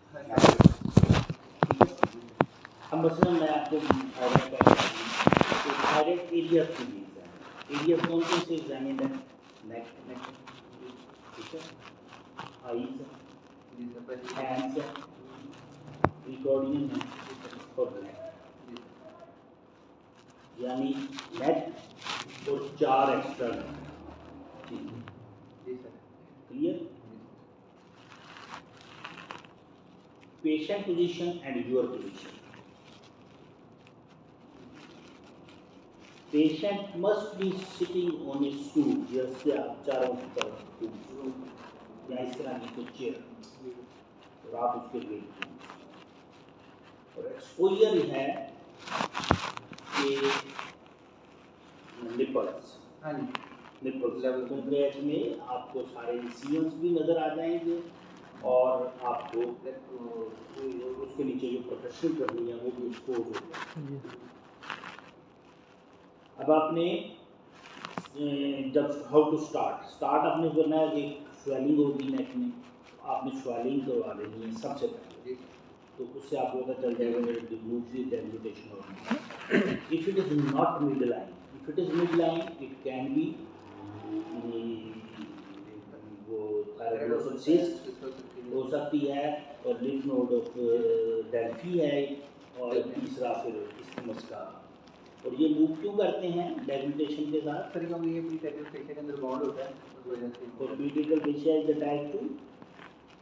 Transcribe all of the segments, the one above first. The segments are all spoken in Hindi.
अब मसलन मैं आपको थायराइड का तो थायराइड एरिया की भी एरिया कौन कौन से एग्जामिन है? नेक ठीक है, आईज है, हैंड्स है, रिकॉर्डियन है और नेक, यानी नेक और 4 extra clear. Patient position and your position. Patient must be sitting on A stool, जैसे आप चारों तरफ या इस तरह की कोई चेयर और आप उसके बैठ और एक्सपोजर है कि निपल्स निपल्स लेवल में आपको सारे इंसिजन्स भी नज़र आ जाएंगे और आपको उसके नीचे जो प्रोटेक्शन करनी है वो भी एक्सपोज होगा। अब आपने जब हाउ टू स्टार्ट आपने करना है कि स्वेलिंग होगी नेक में, आपने स्वेलिंग करवा लेनी है सबसे पहले, तो उससे आपको पता चल जाएगा मेरे दूसरी डेलिमिटेशन होगी। If it is not mid line, if it is mid line it can be वो थायराइडोसिस सिस्ट हो सकती है और लिम्फ नोड ऑफ डेल्फी है और तीसरा फिर इस्थिमस का। और ये मूव क्यों करते हैं डेलिमिटेशन के साथ? सर क्योंकि ये प्रीटेकल फेशिया के अंदर बाउंड होता है उस वजह से। और pretracheal fascia is the type 2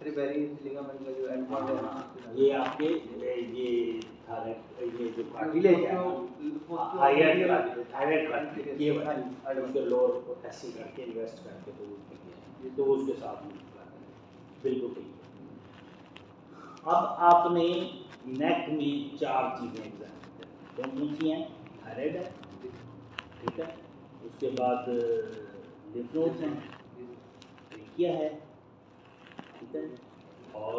repairing ligament का जो एंड पॉइंट है ये आपके ये थायराइड ये जो कार्टिलेज है थायराइड ये उसके लोअर को ऐसे करके इन्वेस्ट करके तो ये तो उसके साथ में बिल्कुल ठीक है। अब आपने नेक में 4 चीज़ें एग्जामिन करनी, कौन कौन सी हैं? थायराइड है, ठीक है, उसके बाद लिम्फ नोड्स हैं, ट्रेकिया है, ठीक है, और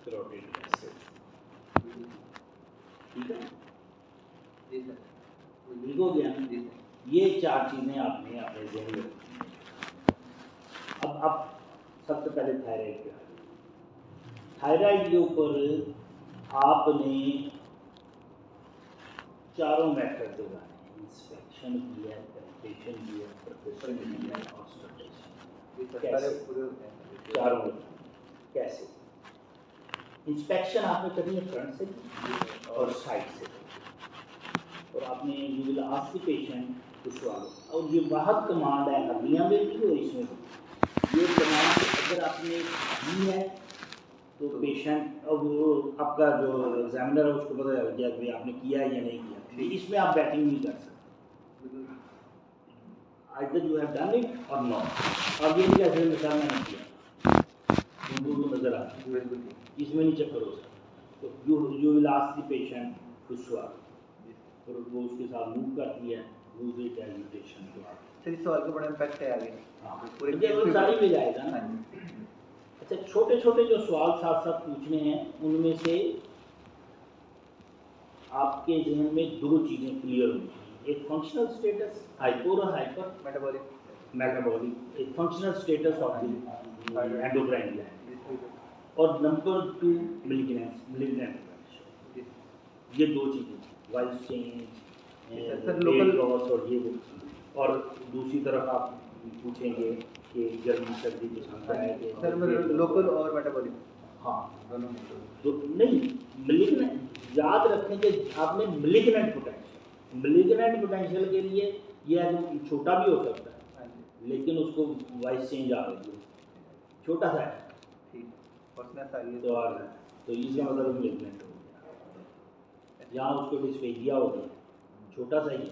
कैरोटिड एसिड, ठीक है, ठीक हो गया। ये 4 चीज़ें आपने अपने ज़हन में रखनी है। अब सबसे पहले थायराइड पे थायराइड के ऊपर आपने चारों मेथड लगाने हैं, इंस्पेक्शन की है, पेनिट्रेशन की है, परफोरेशन की है और ऑब्स्ट्रक्शन। चारों कैसे? इंस्पेक्शन आपने करनी है फ्रंट से और साइड से, और आपने you will ask the patient to swallow. और ये वाहद कमांड है हड्डियाँ में भी और इसमें भी। ये कमांड अगर आपने दी है तो पेशेंट अब आपका जो एग्जामिनर है उसको पता चल गया कि आपने किया है या नहीं किया। इसमें आप बैटिंग नहीं कर सकते, either you have done it और नॉट। अब ये नहीं कहते मिसाल मैंने किया उनको नजर आता है, इसमें नहीं चक्कर हो सकता। तो you will ask the patient to swallow और वो उसके साथ मूव करती है दूसरी डेलिमिटेशन को। सर इस सवाल का बड़ा इम्पैक्ट है आगे। हाँ पूरे सारी में जाएगा ना। अच्छा छोटे छोटे जो सवाल साथ साथ पूछने हैं उनमें से आपके जहन में 2 चीज़ें क्लियर होनी चाहिए, एक फंक्शनल स्टेटस हाइपर और हाइपर मेटाबॉलिक, एक functional status of the endocrine gland, और नंबर 2 मिलिग्नेंट। ये 2 चीज़ें वॉइस चेंज लोकल लॉस और ये वो। और दूसरी तरफ आप पूछेंगे कि गर्मी सर्दी पसंद है कि सर लोकल और मेटाबॉलिक। हाँ दोनों तो नहीं मिलिग्नेंट याद रखें कि आपने मिलिग्नेंट पोटेंशियल के लिए ये छोटा भी हो सकता है लेकिन उसको वॉइस चेंज आ रही है, छोटा सा है तो इसका मतलब मिलिग्नेंट हो गया। यहाँ उसको डिस्फेजिया हो गया, छोटा सा ही है।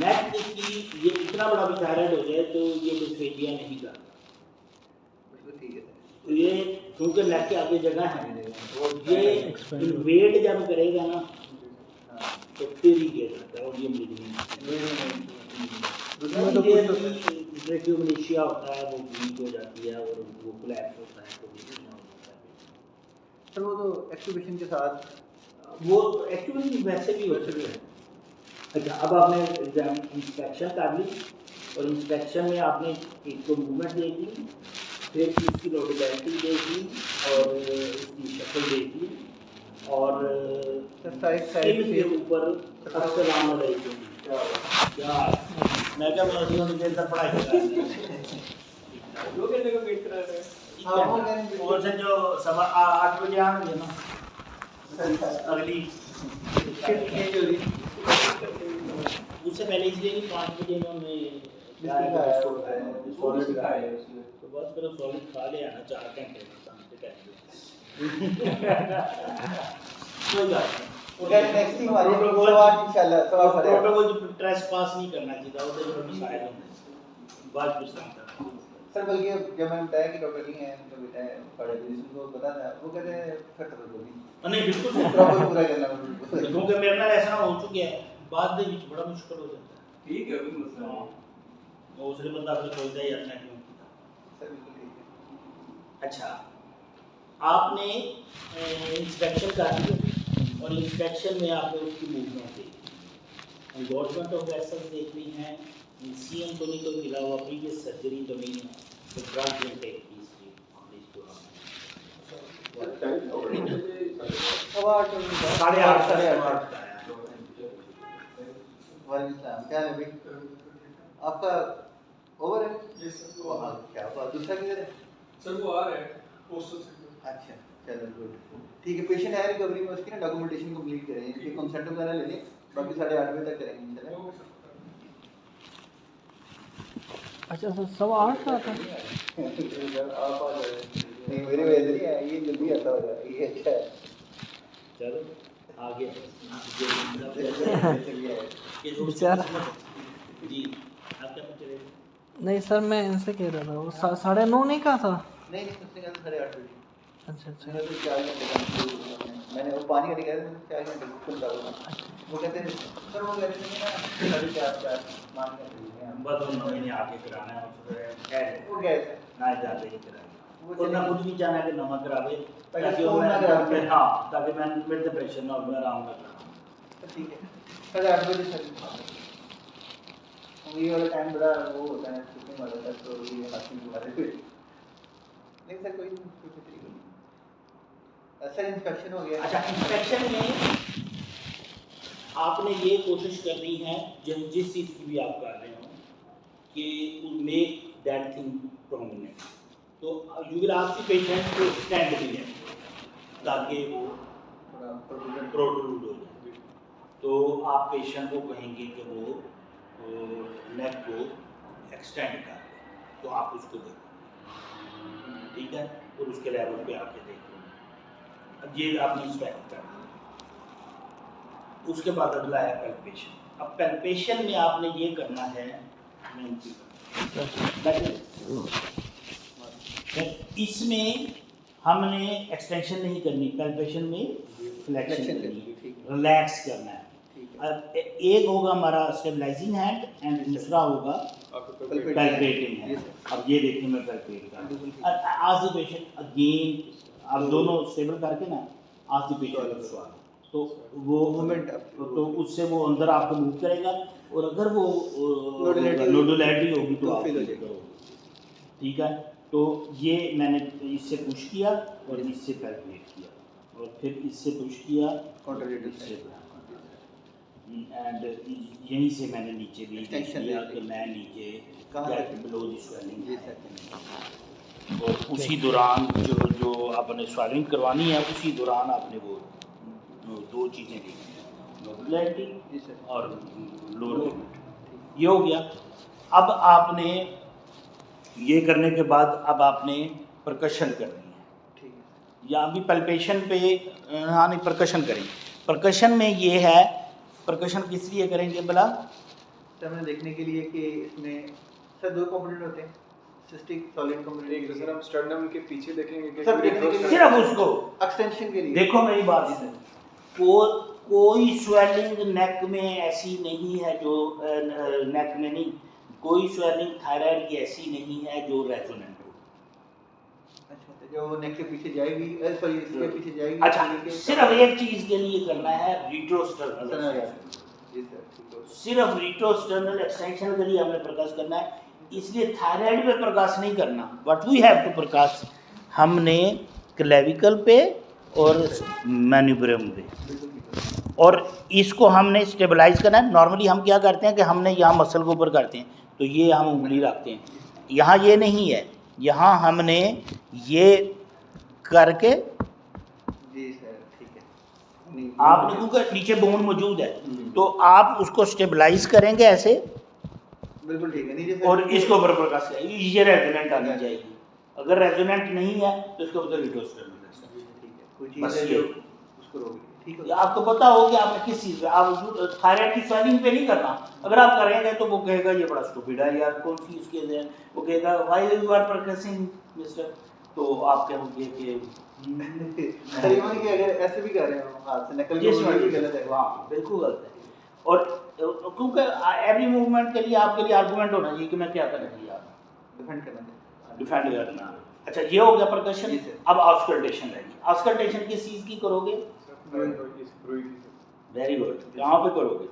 नेक की ये इतना बड़ा भी थायराइड हो जाए तो ये डिस्फेजिया नहीं करता, तो ये क्योंकि नेक के आगे जगह है और ये इन्वेड जब करेगा ना तो फिर ही गिर जाता है और ये ट्रेकियोमेनिशिया होता है वो वीक हो जाती है और वो कोलैप्स होता है तो सर वो तो एक्टिवेशन के साथ वो एक्टिवेशन वैसे भी होते हैं। अच्छा अब आपने इंस्पेक्शन कर ली और इंस्पेक्शन में आपने एक तो मूवमेंट देख ली, फिर उसकी रोटेबिलिटी देख ली और उसकी शक्ल साइड स्किन के पे ऊपर अस्सलाम वालेकुम। क्या मैं क्या बोल रही हूँ, देर तक पढ़ाई कर रहा है। लोग कहने को वेट करा रहे हैं। हाँ, वो कह रहे हैं। और से जो 8 बजे आएंगे ना अगली, शिफ्ट चेंज हो रही है। उससे पहले इसलिए नहीं 5 बजे इन्होंने सॉलिड का है उसमें। तो बस फिर सॉलिड खा ले आना 4 घंटे कोई बात नहीं। वो कह रहे नेक्स्ट टीम आ रही है सवाल इंशाल्लाह सवाल करें। प्रोटोकॉल जो ट्रेस पास नहीं करना चाहिए था, वो तो मिसाइल होंगे बात पूछता था सर बल्कि जब मैंने बताया कि डॉक्टर नहीं है तो बेटा है पढ़े थे जिसको पता था वो कहते हैं फिर तो बोली नहीं बिल्कुल प्रॉपर पूरा करना बिल्कुल क्योंकि मेरे ਨਾਲ ऐसा हो चुका है बाद ਦੇ ਵਿੱਚ बड़ा मुश्किल हो जाता है। ठीक है, कोई मसला हाँ नहीं। वो उसने बंदा फिर सोचता है यार मैं क्यों किया। सर बिल्कुल ठीक है। अच्छा आपने इंस्पेक्शन कर दी और इंस्पेक्शन में आपने उसकी मूवमेंट देखी, एंगोर्जमेंट ऑफ वेसल्स देखनी है, सीएम टोनिकल के अलावा previous surgery domain the drug intake history on this सवा 8 8:30 वालेकुम सलाम क्या है भाई आपका ओवर है जी सर, वो वहाँ क्या हुआ दूसरा किधर है सर वो आ रहा है पोस्टल से। अच्छा चलो गुड ठीक है पेशेंट है रिकवरी में उसकी ना डॉक्यूमेंटेशन कंप्लीट करें इसके कंसेंट वगैरह ले लें बाकी 8:30 बजे तक करेंगे इंशाल्लाह। अच्छा सर 8:15 का था। आप आ जाए नहीं मेरे वजह नहीं है ये जल्दी आता होगा ये अच्छा है चलो आगे बेचारा। जी आप क्या पूछ रहे थे? नहीं सर मैं इनसे कह रहा था वो 9:30 नहीं कहा था। नहीं उसने कहा 8:30 बजे अच्छा अच्छा मैंने तो 4 घंटे का मैंने वो पानी का नहीं कहा था 4 घंटे खुद डालूंगा वो कहते हैं सर वो कहते हैं ना 4:30 मान के बस उन महीने आके कराना है उसको है वो गए थे ना जाते ही कराएंगे वो और मैं खुद भी जाना है कि नमक करावे ताकि ताकि उसको वो ना मैं करावे। हाँ ताकि मैं मेरे प्रेशर ना हो मैं आराम ना करूँ। तो ठीक है 8:30 बजे सर ये वाला टाइम बड़ा वो होता है कितने वाला तक तो ये हाथी तुम्हारे पे नहीं सर कोई फिक्र नहीं सर इंस्पेक्शन हो गया अच्छा इंस्पेक्शन में आपने ये कोशिश करनी है जिस चीज़ की भी आप कर रहे हो कि मेक दैट थिंग प्रोमिनेंट, तो you will ask the patient to stand भी है ताकि वो थोड़ा प्रोसीजर प्रोट्रूड हो जाए। तो आप पेशेंट को कहेंगे कि वो नेक को एक्सटेंड कर दे, तो आप उसको देखो ठीक है और उसके लेवल पे आके देखो। अब ये आपने इंस्पेक्ट कर दिया, उसके बाद अगला है पैल्पेशन। अब पैल्पेशन में आपने ये करना है इसमें हमने एक्सटेंशन नहीं करनी, पैल्पेशन में फ्लेक्शन करनी, रिलैक्स करना है। अब एक होगा हमारा स्टेबलाइजिंग हैंड एंड दूसरा होगा पैल्पेटिंग हैंड। अब ये देखिए मैं पैल्पेट कर रहा हूं। आज द पेशेंट अगेन आप दोनों स्टेबल करके ना आज द पेशेंट तो वो मूवमेंट तो उससे वो अंदर आपको मूव करेगा और अगर वो नोडुलैरिटी होगी तो आप फील हो feel जाएगा। करोगे। ठीक है तो ये मैंने इससे पुश किया और इससे पैल्पेट किया और फिर इससे पुश किया इससे एंड यहीं से मैंने नीचे भी Extension किया दे कि दी। मैं नीचे कहाँ गेट तक? बिलो द स्वेलिंग जी सर और उसी दौरान जो आपने स्वेलिंग करवानी है उसी दौरान आपने वो दो चीज़ें देखी नोडुलैरिटी जी सर और लोअर लिमिट। ये हो गया। अब आपने ये करने के बाद अब आपने परकशन करनी है ठीक है या अभी पल्पेशन पे हाँ नहीं परकशन करेंगे। परकशन में ये है परकशन किस लिए करेंगे भला? सर मैंने देखने के लिए कि इसमें सर 2 कंपोनेंट होते हैं सिस्टिक सॉलिड एक तो सर कंपोनेंट हम स्टर्नम के पीछे देखेंगे कि सर, देखने के लिए- सिर्फ उसको एक्सटेंशन के लिए देखो मेरी बात जी सर कोई स्वेलिंग नेक में ऐसी नहीं है जो नेक में नहीं कोई स्वेलिंग थायराइड की ऐसी नहीं है जो रेजोनेंट हो। अच्छा जो नेक के पीछे जाएगी सॉरी इसके पीछे जाएगी अच्छा यानी कि- सिर्फ एक चीज के लिए करना है रिट्रोस्टर्नल सर, एक्सटेंशन। जी सर ठीक है सिर्फ रिट्रोस्टर्नल एक्सटेंशन के लिए हमने प्रकाश करना है, इसलिए थायराइड पे प्रकाश नहीं करना। व्हाट वी हैव टू प्रकाश हमने क्लेविकल पे और मैन्यूब्रम पे। बिल्कुल ठीक है और इसको हमने स्टेबलाइज करना है। नॉर्मली हम क्या करते हैं कि हमने यहाँ मसल के ऊपर करते हैं, तो ये हम उंगली रखते हैं, यहाँ ये नहीं है, यहाँ हमने ये करके जी सर ठीक है। आपने क्योंकि नीचे बोन मौजूद है तो आप उसको स्टेबलाइज करेंगे ऐसे बिल्कुल ठीक है, नीचे से और इसके ऊपर प्रकाश ये रेजोनेंट आनी चाहिए। अगर रेजोनेंट नहीं है तो इसके ऊपर रिडोस्टेबलाइज ठीक है, कोई बस चीज़ है ये। जो उसको रोक ली, ठीक है। आपको पता हो कि आपने किस चीज़ पे, आप थायराइड की स्वेलिंग पे नहीं करना। अगर आप करेंगे तो वो कहेगा ये बड़ा स्टूपिड है यार, कौन सी इसके लिए, वो कहेगा why you are progressing mister, तो आप कहोगे कि सर ये कि अगर ऐसे भी कर रहे हो हाथ से नकल ये करना भी गलत है। हाँ बिल्कुल गलत है। और क्योंकि एवरी मूवमेंट के लिए आपके लिए आर्गूमेंट होना चाहिए कि मैं क्या करना चाहिए, आप डिफेंड करना चाहिए। डिफेंड करना। अच्छा ये हो गया परकशन। जी सर। अब ऑस्कल्टेशन रहेगी। ऑस्कल्टेशन किस चीज़ की करोगे? वेरी गुड, कहाँ पे करोगे?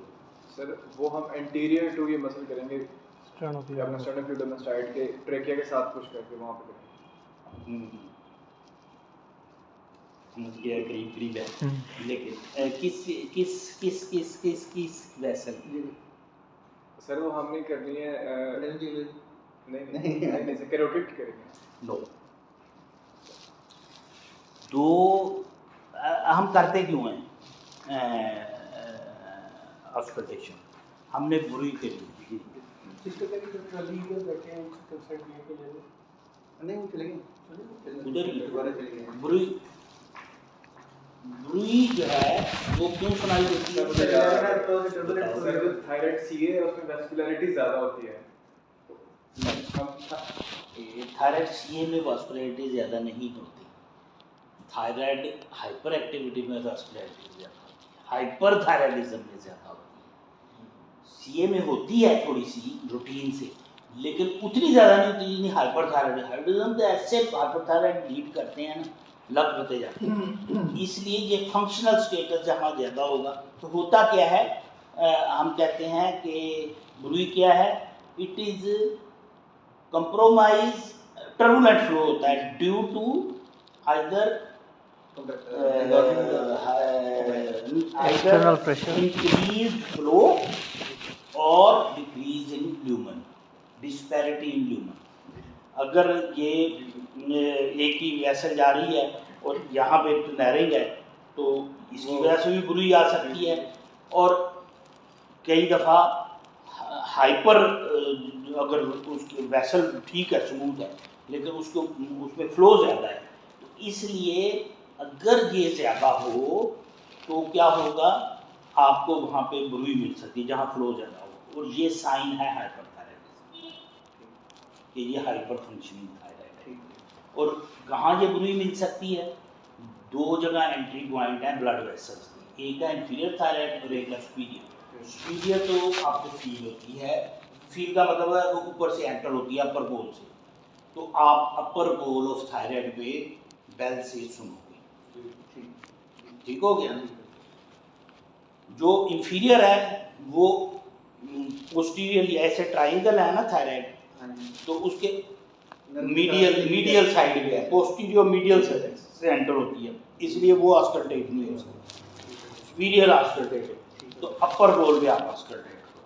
सर वो हम एंटीरियर टू ये मसल करेंगे, अपना स्टर्नोक्यूलोमस्टाइड के ट्रेकिया के साथ पुश करके वहाँ पे करेंगे। समझ गया, करीब करीब है। लेकिन किस किस किस किस किस किस वेसल? सर वो हमने करनी है नहीं नहीं। नहीं सर कैरोटिड की करेंगे। नो, दो हम करते क्यों हैं ऑस्कल्टेशन? हमने बुरी के लिए नहीं वो चलेंगे उधर ही दोबारा चलेंगे। बुरी बुरी जो है वो क्यों सुनाई देती है? सर जो थायराइड सीए है उसमें वैस्कुलरिटी ज़्यादा होती है। थायराइड सीए में वास्कुलरिटी ज़्यादा नहीं होती। थायराइड हाइपर एक्टिविटी में वास्कुलरिटी ज़्यादा होती है, हाइपर थायराइडिज्म में ज़्यादा होती है। सीए में होती है थोड़ी सी रूटीन से, लेकिन उतनी ज़्यादा नहीं होती जितनी हाइपर थायराइडिज्म। तो ऐसे हाइपर थायराइड लीड करते हैं ना, लग होते जाते हैं। इसलिए ये फंक्शनल स्टेटस जहाँ ज़्यादा होगा तो होता क्या है, हम कहते हैं कि बुरी क्या है, it is compromise, turbulent flow होता है due to either External pressure. increased flow or decrease in lumen, disparity in lumen। अगर ये एक ही वेसल जा रही है और यहाँ पे नैरिंग है तो इसकी वजह से भी बुरी आ सकती है। और कई दफ़ा हाइपर, अगर उसकी वेसल ठीक है, स्मूथ है, लेकिन उसको उसमें फ्लो ज़्यादा है, तो इसलिए अगर ये ज़्यादा हो तो क्या होगा, आपको वहाँ पे बुरी मिल सकती है जहाँ फ्लो ज़्यादा हो। और ये साइन है हाइपरथायराइडिज्म कि ये हाइपर फंक्शनिंग थायराइड है। और कहाँ ये बुरी मिल सकती है? दो जगह एंट्री पॉइंट है ब्लड वेसल्स की, एक है इंफीरियर थायराइड और एक है सुपीरियर। सुपीरियर तो आपको फील होती है, फील का मतलब है वो ऊपर से एंटर होती है अपर पोल से, तो आप अपर पोल ऑफ थायराइड पे बेल से सुनोगे। ठीक हो गया। जो इंफीरियर है वो पोस्टीरियरली, ऐसे ट्राइंगल है ना थायराइड, तो उसके मीडियल साइड पे है, पोस्टीरियर मीडियल से एंटर होती है, इसलिए वो ऑस्कल्टेट नहीं हो सकती, सुपीरियर ऑस्कल्टेट है। तो अपर पोल पे आप ऑस्कल्टेट करो,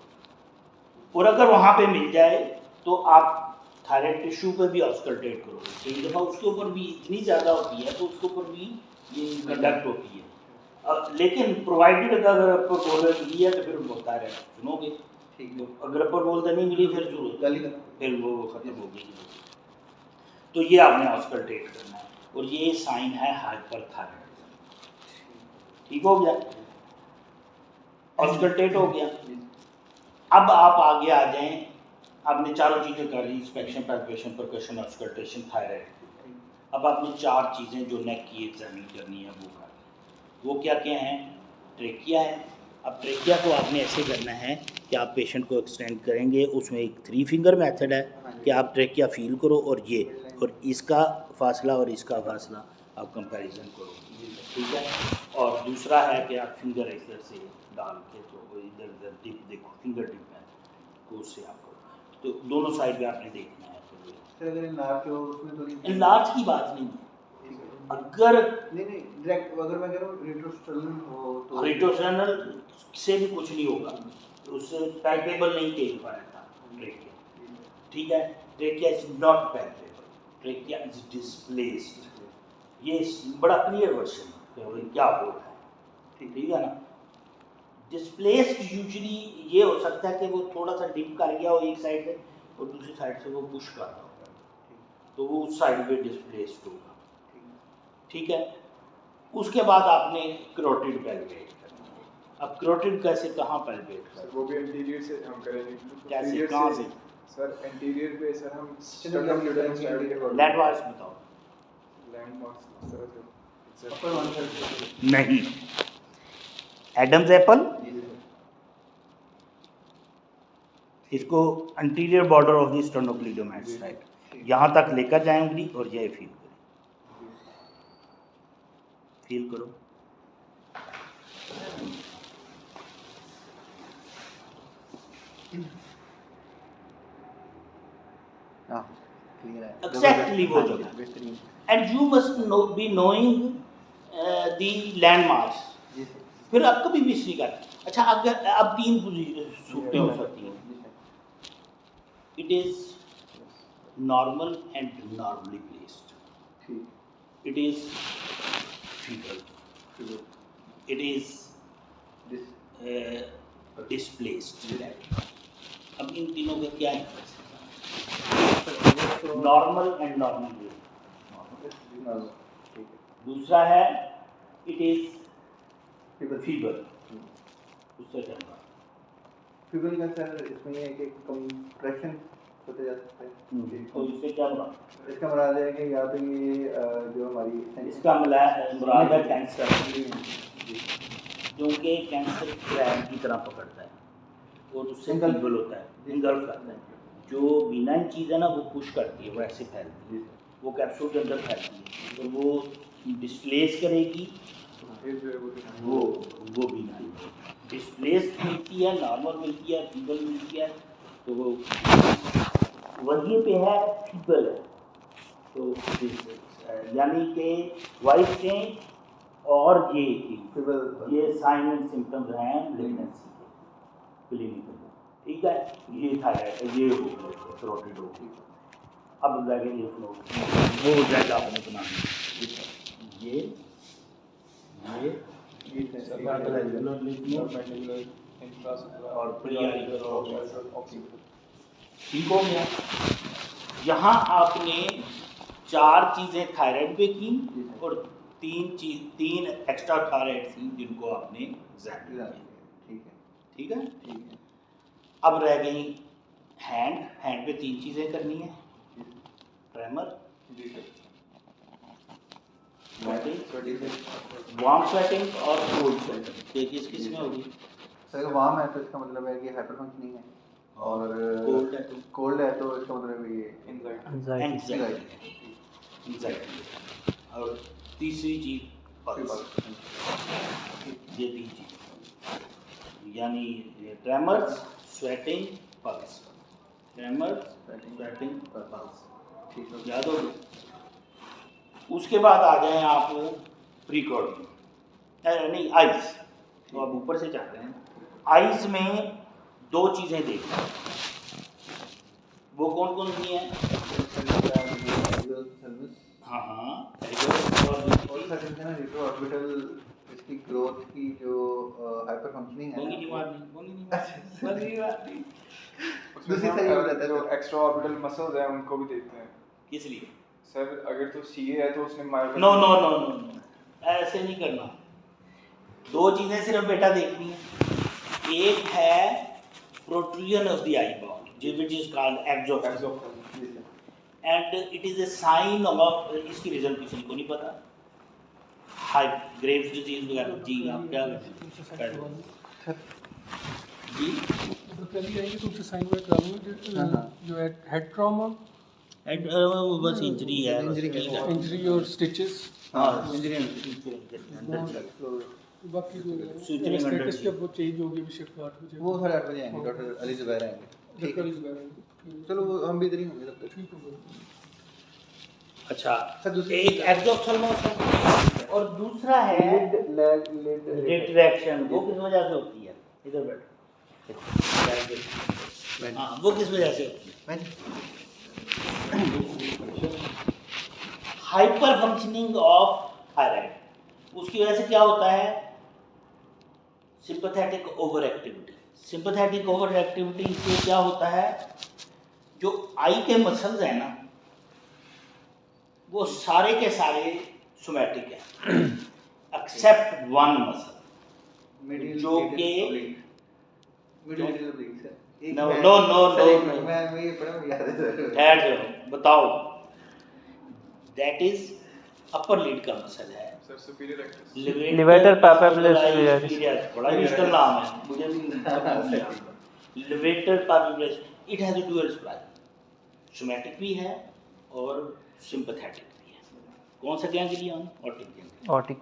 और अगर वहाँ पे मिल जाए तो आप थायराइड टिश्यू पे भी ऑस्कल्टेट करोगे। कई दफ़ा उसके ऊपर भी इतनी ज़्यादा होती है तो उसके ऊपर भी ये कंडक्ट होती है। लेकिन प्रोवाइडेड अगर अपर पोल मिली है तो फिर वो थायराइड सुनोगे। ठीक है, अगर अपर पोल नहीं मिली फिर वो खत्म हो गई। तो ये आपने ऑस्कल्टेट करना है, और ये साइन है हाइपरथायराइडिज्म। ठीक हो गया, ऑस्कल्टेट हो गया। अब आप आगे आ जाएं, आपने चारों चीज़ें कर ली, inspection, palpation, percussion, auscultation, thyroid. अब आपने चार चीज़ें जो नेक की एग्जामिन करनी है वो कर ली। वो क्या क्या हैं? ट्रेकिया है। अब ट्रेकिया को आपने ऐसे करना है कि आप पेशेंट को एक्सटेंड करेंगे, उसमें एक 3 फिंगर मेथड है कि आप ट्रेकिया फील करो और ये और इसका फासला और इसका फासला आप कंपैरिजन करो, ठीक है। और दूसरा है कि आप फिंगर इधर से डाल के तो इधर इधर टिप देखो, फिंगर टिप है तो उससे आप करो, तो दोनों साइड पे आपने देखना है। अगर इनलार्ज हो उसमें तो नहीं, इनलार्ज की बात नहीं है, अगर नहीं डायरेक्ट अगर मैं कह रहा हूँ रेट्रोस्टर्नल हो तो रेट्रोस्टर्नल से भी कुछ नहीं होगा, उससे पैल्पेबल नहीं कह पाएगा ट्रेकिया, ठीक है। Trachea is not palpable, trachea is displaced. ये बड़ा क्लियर वर्जन है क्या हो रहा है, ठीक है ना। डिस्प्लेस्ड यूजुअली ये हो सकता है कि वो थोड़ा सा डिप कर गया हो एक साइड से और दूसरी साइड से वो पुश कर रहा होगा, तो वो उस साइड पे डिस्प्लेस्ड होगा, ठीक है। उसके बाद आपने करोटिड पैल्पेट करना है। अब करोटिड कैसे कहाँ पैल्पेट सर वो भी इंटीरियर से हम करेंगे। कैसे Interior कहाँ से? सर इंटीरियर पे सर हम चलो स्टर्नम स्टाइल के लैंडमार्क्स बताओ। Landmarks sir upper one side नहीं, एडम्स एप्पल, इसको anterior border of the स्टर्नोक्लीडोमाइट्स right, यहाँ तक लेकर जाएं उंगली और ये फील करो। हां क्लियर है Exactly वो जगह। बेहतरीन and you must be knowing the landmarks. जी सर फिर आप कभी मिस नहीं करते। अच्छा, अगर अब 3 सूरतें हो सकती हैं, it is normal and normally placed, ठीक it is feeble, it is this displaced. अब इन तीनों का क्या डिफरेंस है? Normal and normal placed. ठीक है दूसरा है इट इज फीबल फीबल, उससे क्या होगा? फीबल का सर इसमें ये है कि कंप्रेशन होते जा सकता है तो इससे क्या होगा? इसका मुराद है कि या तो ये जो हमारी इसका मुराद है कैंसर, क्योंकि कैंसर क्रैम की तरह पकड़ता है और उससे Engulf. फीबल होता है, इंगल्फ करता है। जो बिनाइन चीज़ है ना वो पुश करती है, वो ऐसे फैलती है, वो कैप्सूल के अंदर फैलती है और वो डिस्प्लेस करेगी, वो बिनाइन डिस्प्लेस मिलती है, नॉर्मल मिलती है, फीबल मिलती है, तो वो वहीं पे है फीबल है। तो यानी कि वाइट चेंज और फीबल ये साइन एंड सिम्टम्स हैं प्रेगनेंसी के क्लिनिकल, ठीक है। ये थायराइड, ये हो गया थ्रोटेड हो गई। अब जाके ये फ्लो वो हो जाएगा आपने बनाना, ये और ठीक हो गया। यहाँ आपने 4 चीज़ें थायराइड पे की और 3 एक्स्ट्रा थायराइड थी जिनको आपने एग्जामिन किया, ठीक है ठीक है। अब रह गई हैंड पे 3 चीज़ें करनी है, ट्रेमर, वार्म स्वेटिंग और कोल्ड स्वेटिंग। देखिए किस में होगी? सर वार्म है तो इसका मतलब है कि हाइपर फंक्शनिंग है और कोल्ड है तो इसका मतलब है ये एंजाइटी। और तीसरी चीज पल्स, ये 3 चीज यानी tremors, sweating, pulse, tremors, sweating, pulse, ठीक है याद हो? उसके बाद आ जाए आप प्रीकोर्डिंग, नहीं आइज, तो आप ऊपर से चाहते हैं। आइज में 2 चीज़ें देखना, वो कौन कौन सी हैं? हाँ और सर इसमें ना रेट्रोऑर्बिटल इसकी ग्रोथ की जो हाइपर फंक्शनिंग है दूसरी साइड हो जाता है जो एक्स्ट्रा ऑर्बिटल मसल्स हैं उनको भी देखते हैं। किस लिए? सर अगर तो सीए है तो उसने मायोपेथी नो ऐसे नहीं करना। 2 चीज़ें सिर्फ बेटा देखनी है। एक है protrusion of the eye ball which is called exophthalmos, and it is a sign of, इसकी रिजल्ट किसी को नहीं पता, हाई ग्रेव्स डिजीज वगैरह। जी आप क्या जी तो पहले आएंगे तो उसे साइन में डालूंगा जो हेड ट्रॉमा, वो बस इंजरी है, इंजरी और स्टिचेस, हाँ बाकी जो Suturing under स्टेटस जब वो चेंज होगी भी शिफ्ट 8 बजे वो साढ़े 8 बजे आएंगे, डॉक्टर अली जुबैर आएंगे। ठीक है चलो वो हम भी इधर ही होंगे तब तक। ठीक होगा। अच्छा सर दूसरी एक एक्सोथर्मस है और दूसरा है लिड रिट्रैक्शन। वो किस वजह से होती है? इधर बैठ। हाँ वो किस वजह से होती है? Hyper functioning of thyroid. उसकी वजह से क्या होता है? Sympathetic over activity. Sympathetic over activity से क्या होता है? जो आई के मसल्स हैं ना वो सारे के सारे सोमैटिक हैं एक्सेप्ट वन मसल जो कि नो नो नो नो ठहर जाओ बताओ। दैट इज अपर लीड का मसल है सर सुपीरियर एक्टिस Levator papillaris superior। बड़ा मुश्किल नाम है मुझे भी। Levator palpebrae it has a dual supply. Somatic भी है और सिंपैथेटिक भी है। कौन सा गैंग्लियन? Optic ganglion. ऑटिक।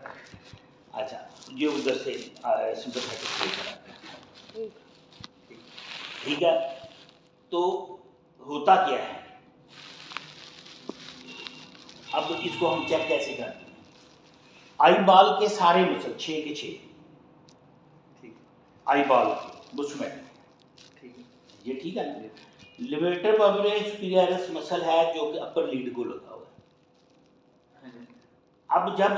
अच्छा ये उधर से सिंपैथेटिक से इधर आता है। ठीक है तो होता क्या है? अब इसको हम चेक कैसे करते हैं? आई बॉल के सारे मसल 6 के 6 ठीक आई बॉल के वो सोमैटिक ठीक है ये ठीक है ना? लेवेटर पापिलस सुपीरियरिस मसल है जो कि अपर लीड को लगा हुआ है। अब जब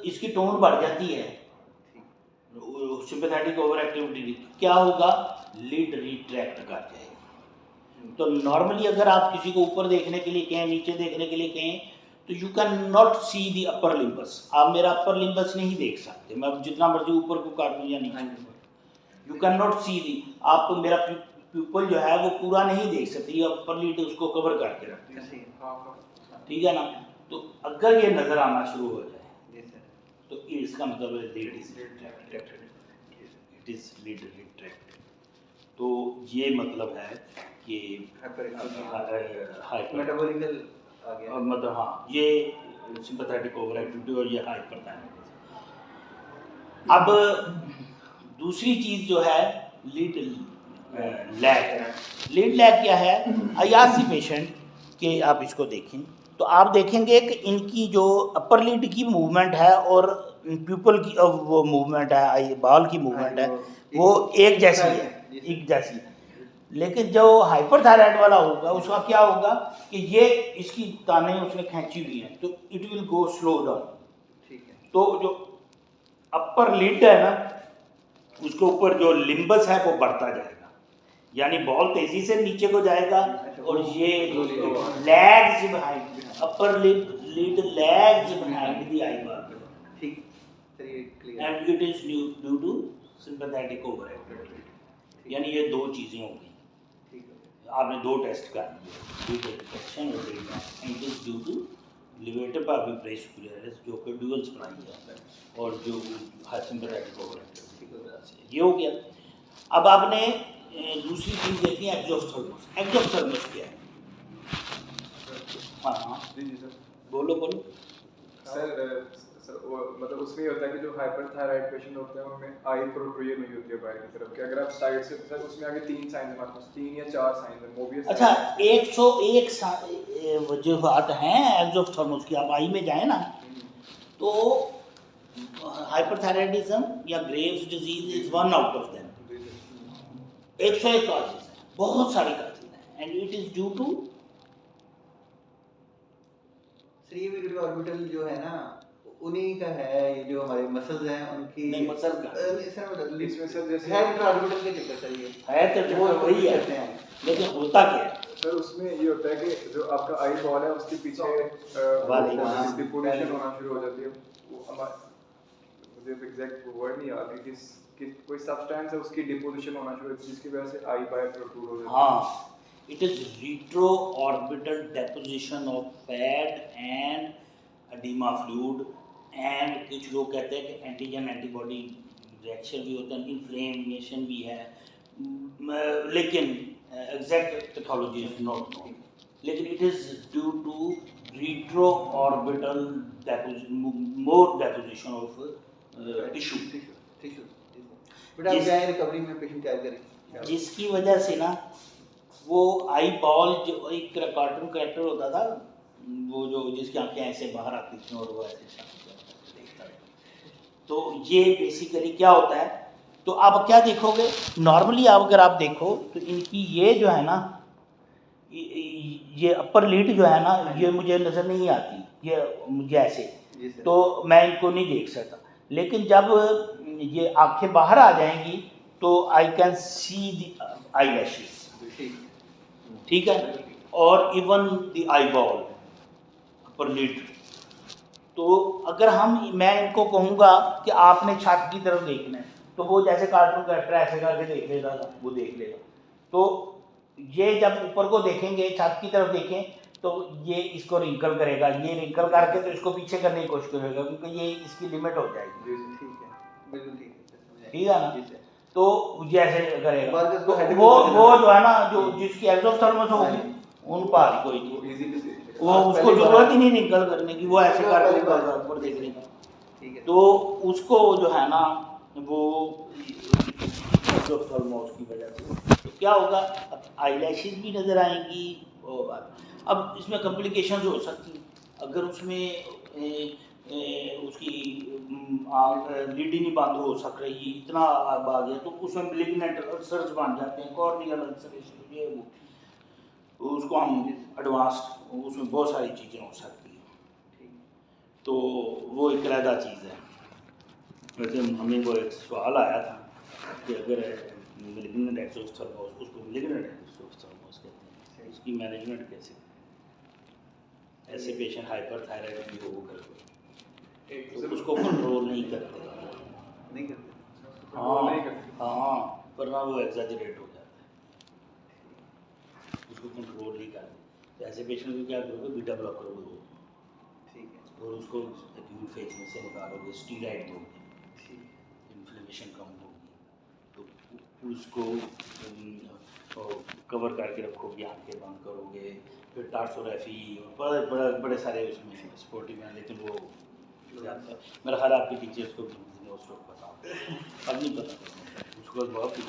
इसकी टोन बढ़ जाती है सिंपैथेटिक ओवर एक्टिविटी क्या होगा? लीड रिट्रैक्ट कर जाएगी। तो नॉर्मली अगर आप किसी को ऊपर देखने के लिए कहें नीचे देखने के लिए कहें तो you can not see the upper limbus. आप मेरा अपर लिम्बस नहीं देख सकते। मैं जितना मर्जी ऊपर को काट दूं या नीचे यू कैन नॉट सी दी। आप मेरा प्यूपल जो है वो पूरा नहीं देख सकते। ये अपर लीड उसको कवर करके रखते हैं। ठीक है ना? तो अगर ये नजर आना शुरू हो जाए तो इसका मतलब है lead is retracted. It is lead retracted. तो ये मतलब है कि हाइपर मेटाबॉलिकल आ गया मतलब हाँ ये सिंपैथेटिक ओवर एक्टिविटी और ये हाइपरथायराइडिज्म। अब दूसरी चीज जो है लीड लैग। लीड लैग क्या है? अयासी पेशेंट के आप इसको देखें तो आप देखेंगे कि इनकी जो अपर लीड की मूवमेंट है और प्यूपल की वो मूवमेंट है आई बाल की मूवमेंट है वो एक जैसी है एक जैसी है। लेकिन जो हाइपरथायराइड वाला होगा उसका क्या होगा कि ये इसकी ताने उसने खींची हुई हैं तो it will go slow down. ठीक है तो जो अपर लिड है ना उसके ऊपर जो लिम्बस है वो बढ़ता जाएगा यानी बॉल तेजी से नीचे को जाएगा और ये lags behind upper lid lags behind the I ball. ठीक चलिए clear and it is due to sympathetic over activity. यानी ये दो चीजें होंगी। ठीक है आपने दो टेस्ट कर दिए डिटेक्शन और and it is due to levator palpebrae superioris जो कि ड्यूअल सप्लाई है और जो सिंपैथेटिक ओवर एक्टिविटी की वजह से ये हो गया। अब आपने दूसरी चीज देखी है एक्सोथर्मस। एक्सोथर्मस क्या है? हाँ हाँ जी जी सर बोलो बोलो। सर वो मतलब उसमें ये होता है कि जो हाइपरथायराइड पेशेंट होते हैं उनमें आई प्रोट्रूजन नहीं होती है बाहर की तरफ कि अगर आप साइड से सर उसमें आगे 3 साइन है हमारे पास 3 या 4 साइन है मोबियस। अच्छा 101 वजूहात हैं एक्सोथर्मस की। आप आई में जाए ना तो हाइपरथायराइडिज्म या Graves disease is one out of them. 101 causes हैं बहुत सारी कॉजेज हैं and it is due to श्रीविग्र ऑर्बिटल जो है ना उन्हीं का है। ये जो हमारे मसल्स हैं उनकी नहीं मसल का सर इसमें सर जैसे है ऑर्बिटल के चक्कर सर ये है तो वो वही है करते हैं लेकिन होता क्या है? सर उसमें ये होता है कि जो आपका आई बॉल है उसके पीछे डिपोजिशन होना शुरू हो जाती है। वो मुझे एग्जैक्ट वर्ड नहीं याद है कि कोई सब्सटेंस है उसकी डिपोजिशन होना शुरू होती है जिसकी वजह से आई बाय प्रोट्रूड हो जाती है। हाँ it is retroorbital deposition of fat and edema fluid and कुछ लोग कहते हैं कि एंटीजन एंटीबॉडी रिएक्शन भी होता है इन्फ्लेमेशन भी है लेकिन exact pathology is not known लेकिन it is due to retroorbital more deposition of tissue but आप क्या रिकवरी में पेशेंट क्या करें जिसकी वजह से ना वो आई बॉल जो एक कार्टून कैरेक्टर होता था वो जो जिसकी आंखें ऐसे बाहर आती थी और वो ऐसे देखता है। तो ये बेसिकली क्या होता है, तो आप क्या देखोगे नॉर्मली, आप अगर आप देखो तो इनकी ये जो है ना, ये अपर लिड जो है ना, ये मुझे नज़र नहीं आती, ये मुझे ऐसे, तो मैं इनको नहीं देख सकता। लेकिन जब ये आंखें बाहर आ जाएंगी तो I can see the eye lashes, ठीक है, और even the I ball upper lid. तो अगर मैं इनको कहूँगा कि आपने छत की तरफ देखना है, तो वो जैसे कार्टून कैरेक्टर ऐसे करके देख लेगा, वो देख लेगा। तो ये जब ऊपर को देखेंगे, छत की तरफ देखें, तो ये इसको रिंकल करेगा, ये रिंकल करके तो इसको पीछे करने की कोशिश करेगा, क्योंकि ये इसकी लिमिट हो जाएगी। ठीक है, बिल्कुल ठीक है ना, तो जैसे करेगा तो वो जो है ना, जो जिसकी एक्सोथर्मस होगी उन पर कोई नहीं, वो उसको जरूरत ही नहीं रिंकल करने की, वो ऐसे करके ऊपर देख लेगा। तो उसको जो है ना, वो एक्सोथर्मस की वजह से तो क्या होगा, आईलैशेस भी नज़र आएंगी। वो बात, अब इसमें कॉम्प्लिकेशंस हो सकती हैं अगर उसमें उसकी लीड ही नहीं बंद हो सक रही, इतना आ गया, तो उसमें मैलिग्नेंट अल्सर्स बन जाते हैं, कॉर्नियल अल्सरेशन, ये वो, उसको हम एडवांस्ड, उसमें बहुत सारी चीज़ें हो सकती हैं। तो वो एक अलग चीज़ है। वैसे हमें वो एक सवाल आया था कि अगर मैलिग्नेंट एक्सोथर्मस, उसको मैलिग्नेंट एक्सोथर्मस कहते हैं, उसकी मैनेजमेंट कैसे, ऐसे पेशेंट हाइपरथायराइड भी हो कर तो उसको कंट्रोल नहीं करते, हाँ, वरना वो एग्जैजरेट हो जाता है, उसको कंट्रोल नहीं करते। तो ऐसे पेशेंट को क्या करोगे, बीटा ब्लॉकर दो, और उसको एक्यूट फेज में से निकालोगे, स्टीरॉइड दोगे, इन्फ्लेमेशन कम होगी, तो उसको कवर करके रखोगे, आंखें बंद करोगे, फिर टार्सोरेफी और बड़े सारे उसमें सपोर्टिव हैं, लेकिन वो मेरा ख्याल आपके टीचर्स को भी मोस्ट ऑफ पता, अब नहीं पता उसको बहुत ही।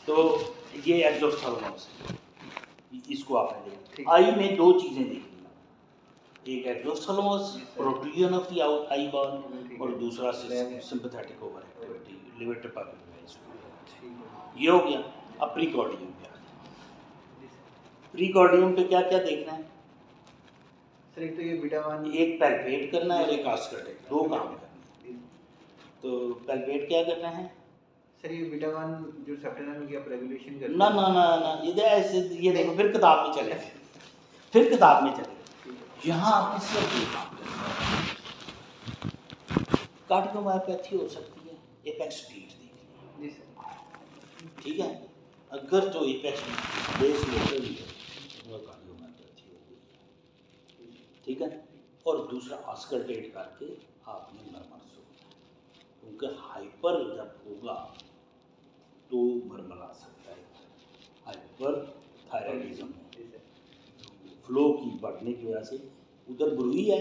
तो ये एक्सोथर्मस, इसको आपने देखा। आई में दो चीज़ें देखी, एक exophthalmos, protrusion of the eye ball, और दूसरा सिंपैथेटिक ओवर एक्टिविटी, लिवर पापिलस, ये हो गया। अब प्रीकॉर्डियम पे आ गया। प्रीकॉर्डियम पे क्या क्या देखना है सर? एक तो ये बीटा 1, एक पैल्पेट करना है और एक आस्कर्टेट, दो काम करना है। तो पैल्पेट क्या करना है सर? ये बीटा 1 जो सब्टेनल की आप रेगुलेशन करते हैं, ना ना ना ना, ये ऐसे, ये देखो फिर किताब में चले, फिर किताब में चले, यहाँ आपने सिर्फ ये काम करना है। कार्डियोमायोपैथी हो सकती है, एपेक्स स्पीड देखनी है, जी सर, ठीक है। अगर तो एपेक्स बेस लेवल है तो कार्डियोमायोपैथी हो गई, ठीक है। और दूसरा आस्कर्टेट करके आपने नॉर्मल सोना, क्योंकि हाइपर जब होगा तो मरमल आ सकता है। हाइपर थायराइडिज्म फ्लो की बढ़ने की वजह से उधर बुरी है,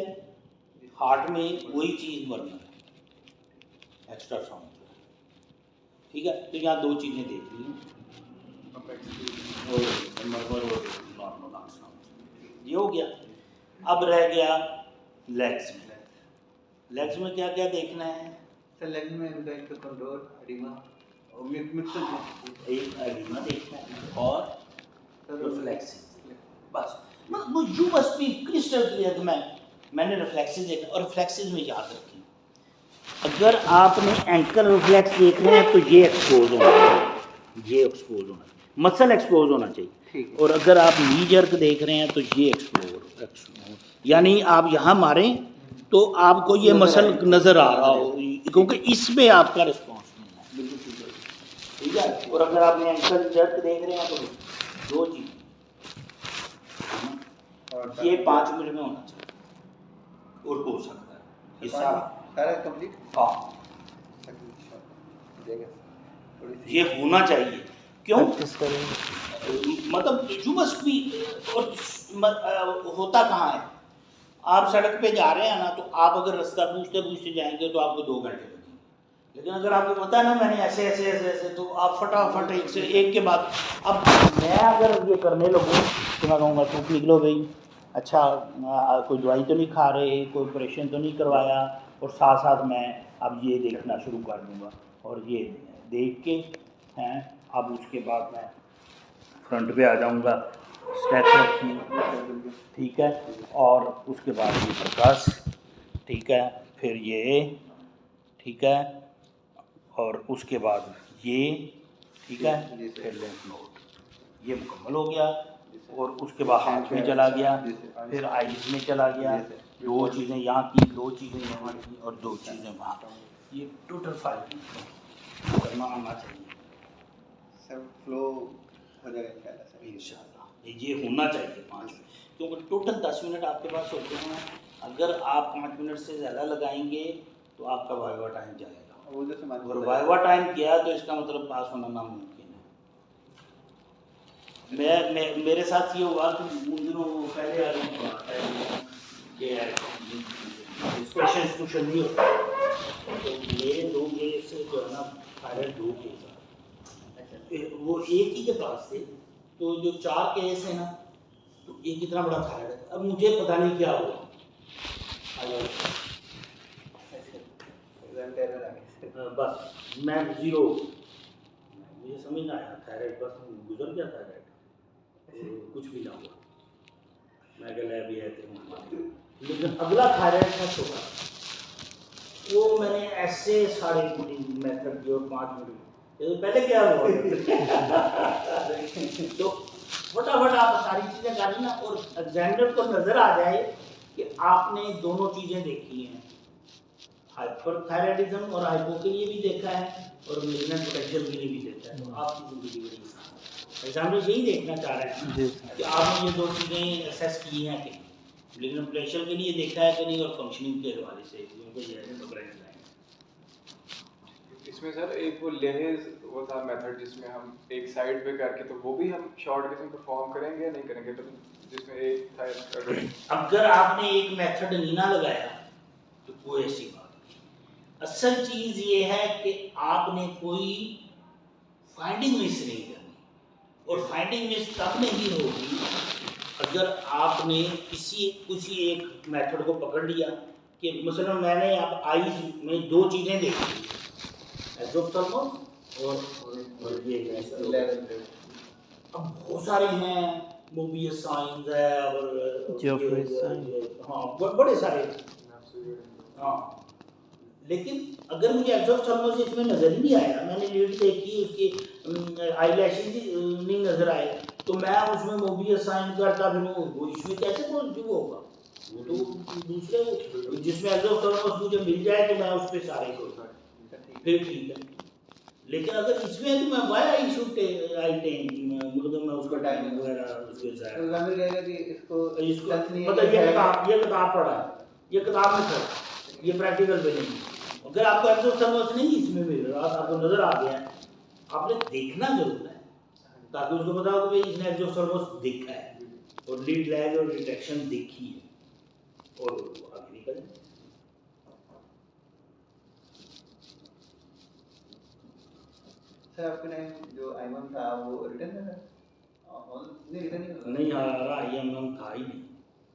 हार्ट में वही चीज़ मरमल है, एक्स्ट्रा साउंड, ठीक है। तो यहाँ दो चीज़ें देख ली हैं, और मरमल और नॉर्मल साउंड, ये हो गया। अब रह गया लेग्स में। लेग्स में क्या क्या देखना है सर? लेग में इनका एक तो कंट्रोल, एडिमा और मिक्सर, एक एडिमा देखना है और रिफ्लेक्सेस, बस। You must B crystal clear. मैंने रिफ्लेक्सेस देखा, और रिफ्लेक्सेस में याद रखें, अगर आपने एंकल रिफ्लेक्स देखना है तो ये एक्सपोज होना चाहिए, ये एक्सपोज होना चाहिए, मसल एक्सपोज होना चाहिए। और अगर आप नी जर्क देख रहे हैं तो ये एक्सपोज, यानी आप यहाँ मारें तो आपको ये मसल नज़र आ रहा हो, क्योंकि इसमें आपका रिस्पॉन्स नहीं है, ठीक है। और अगर आपने एंकल जर्क देख रहे हैं तो दो चीज़, ये 5 मिनट में होना चाहिए, और हो सकता है ये सारा कंप्लीट, हाँ ये होना चाहिए। क्यों? मतलब यू मस्ट बी, और होता कहाँ है, आप सड़क पे जा रहे हैं ना, तो आप अगर रास्ता पूछते पूछते जाएंगे तो आपको 2 घंटे लगेंगे, लेकिन अगर आपको पता है ना मैंने ऐसे ऐसे ऐसे ऐसे, तो आप फटाफट एक से एक के बाद। अब मैं अगर ये करने लगूँ तो मैं कहूँगा तू पी लो भाई, अच्छा कोई दवाई तो नहीं खा रहे, कोई ऑपरेशन तो नहीं करवाया, और साथ साथ मैं अब ये देखना शुरू कर दूँगा, और ये देख के हैं अब उसके बाद मैं फ्रंट पे आ जाऊँगा, स्टेप रखी, ठीक है, और उसके बाद ये प्रकाश, ठीक है, फिर ये, ठीक है, और उसके बाद ये, ठीक है, फिर लेंथ नोट, ये मुकम्मल हो गया, और उसके बाद हाथ में चला गया, फिर आइज में चला गया, दो चीज़ें यहाँ की, दो चीज़ें यहाँ की, और दो चीज़ें वहाँ। ये टोटल 5 करना आना चाहिए सब फ्लो हो जाएगा इंशाल्लाह सर। इंशाल्लाह, ये होना चाहिए 5 मिनट, क्योंकि टोटल 10 मिनट आपके पास होते हैं। अगर आप 5 मिनट से ज़्यादा लगाएंगे तो आपका वाइवा टाइम जाएगा, वो जो सामान और वाइवा टाइम किया तो इसका मतलब पास होना नामुमकिन है। मेरे साथ ये हुआ कि उन दिनों पहले कि पेशेंट्स कुछ नहीं होता, तो मेरे 2 केस जो है ना, थायराइड 2 केस, वो एक ही के पास थे, तो जो 4 केस है ना, तो एक इतना बड़ा थायराइड है। अब मुझे पता नहीं क्या हुआ, बस मैं ज़ीरो, मुझे समझ ना आया, थायराइड बस गुजर गया, थायराइड कुछ भी ना हुआ, मैं कहला भी है थे। लेकिन अगला थायराइड था छोटा, वो मैंने ऐसे सारे मेथड किए, और 5 मिनट तो पहले क्या हुआ तो फटाफट आप सारी चीज़ें करी ना, और एग्जामिनर को नज़र आ जाए कि आपने दोनों चीज़ें देखी हैं, हाइपरथायराइडिज्म और हाइपो के लिए भी देखा है, और मेलिग्नेंट पोटेंशियल के लिए भी देखा है, तो आपकी ज़िंदगी बड़ी आसान है। एग्जामिनर यही देखना चाह रहे हैं कि आपने ये 2 चीज़ें असेस की हैं कि मेलिग्नेंट पोटेंशियल के लिए देखा है कि नहीं, और फंक्शनिंग के हवाले से उनको ये है तो इसमें सर एक वो लेहेज वो था मेथड जिसमें हम एक साइड पे करके, तो वो भी हम शॉर्ट किस्म परफॉर्म करेंगे या नहीं करेंगे, तो जिसमें एक था अगर आपने एक मेथड नहीं ना लगाया तो कोई ऐसी बात नहीं। असल चीज़ ये है कि आपने कोई फाइंडिंग मिस नहीं करनी, और फाइंडिंग मिस तब नहीं होगी अगर आपने किसी एक मेथड को पकड़ लिया कि मसलन मैंने अब आईज में 2 चीज़ें देखी, एक्सोथर्मस और ये अब बहुत सारे हैं, मोबियस साइंस है, और जोफ्रीज साइन, हाँ बड़े सारे, हाँ, लेकिन अगर मुझे एक्सोथर्मस इसमें नज़र ही नहीं आया, मैंने लीड देखी, उसकी आईलैशेस नहीं नज़र आए, तो मैं उसमें मोबियस साइन करता फिर वो इसमें कैसे पॉजिटिव होगा, वो तो दूसरे जिसमें एक्सोथर्मस मुझे मिल जाए तो मैं उस पर सारे सोचता फिर ठीक है। लेकिन अगर इसमें तो मैं why I should I take, मतलब मैं उसका टाइम वगैरह उसके साथ तो हमें कहेगा कि इसको मतलब ये किताब पढ़ा है, ये किताब में था, ये प्रैक्टिकल पे नहीं। अगर आपको एक्सोथर्मस नहीं इसमें मिल रहा, आपको नजर आ गया, आपने देखना जरूर है ताकि उसको पता हो कि भाई इसने एक्सोथर्मस देखा है, और लीड लैग और डिटेक्शन देखी है, और आगे निकल। सर आपके टाइम जो आईएमएम था वो रिटर्न था नहीं, रिटर्न नहीं आ रहा, आईएमएम था ही नहीं।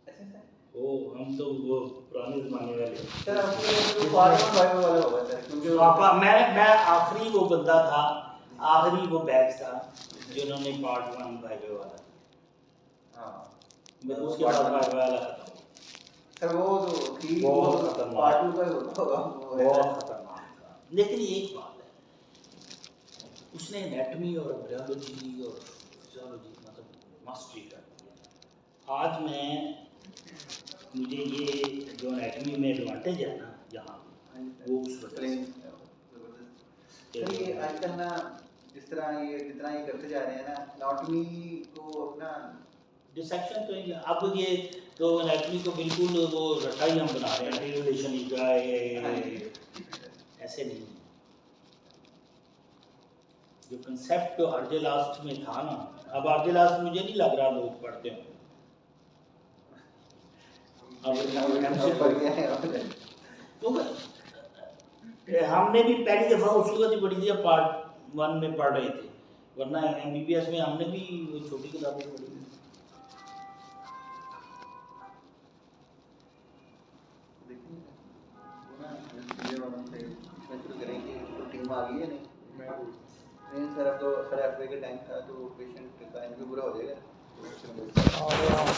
अच्छा सर, ओ हम तो वो पुराने जमाने वाले। सर आपको पार्ट 1 वाला होगा सर, क्योंकि पापा मैं आखिरी वो बंदा था, आखिरी वो बैच था जिन्होंने पार्ट 1 वाइवे वाला, हां मैं उसके बाद वाइवे वाला खत्म। सर वो जो थी वो वो खतरनाक, पार्ट 2 का होता होगा बहुत खतरनाक था। लेकिन एक बात है, उसने एनाटॉमी और बायोलॉजी और फिजियोलॉजी मतलब मास्टरी कर दिया। आज मुझे ये जो एनाटॉमी में एडवांटेज है ना यहाँ, वो उस वजह से सर ये आजकल ना जिस तरह ये जितना ये करते जा रहे हैं ना, एनाटॉमी को अपना डिसेक्शन तो ये अब ये तो एनाटॉमी को बिल्कुल वो रटा ही हम बना रहे हैं, रिलेशन ऐसे नहीं। जो कंसेप्ट तो आरजे लास्ट में था ना, अब आरजे लास्ट मुझे नहीं लग रहा लोग पढ़ते हैं। तो हमने भी पहली दफ़ा उस वक्त ही पढ़ी थी, पार्ट 1 में पढ़ रहे थे, वरना एमबीबीएस में हमने भी वो छोटी किताबें पढ़ी थी। इसमें शुरू करें कि तो टीम आ गई है नहीं मैं नहीं सर अब तो 8:30 बजे का टाइम था तो पेशेंट का इनका पूरा हो जाएगा और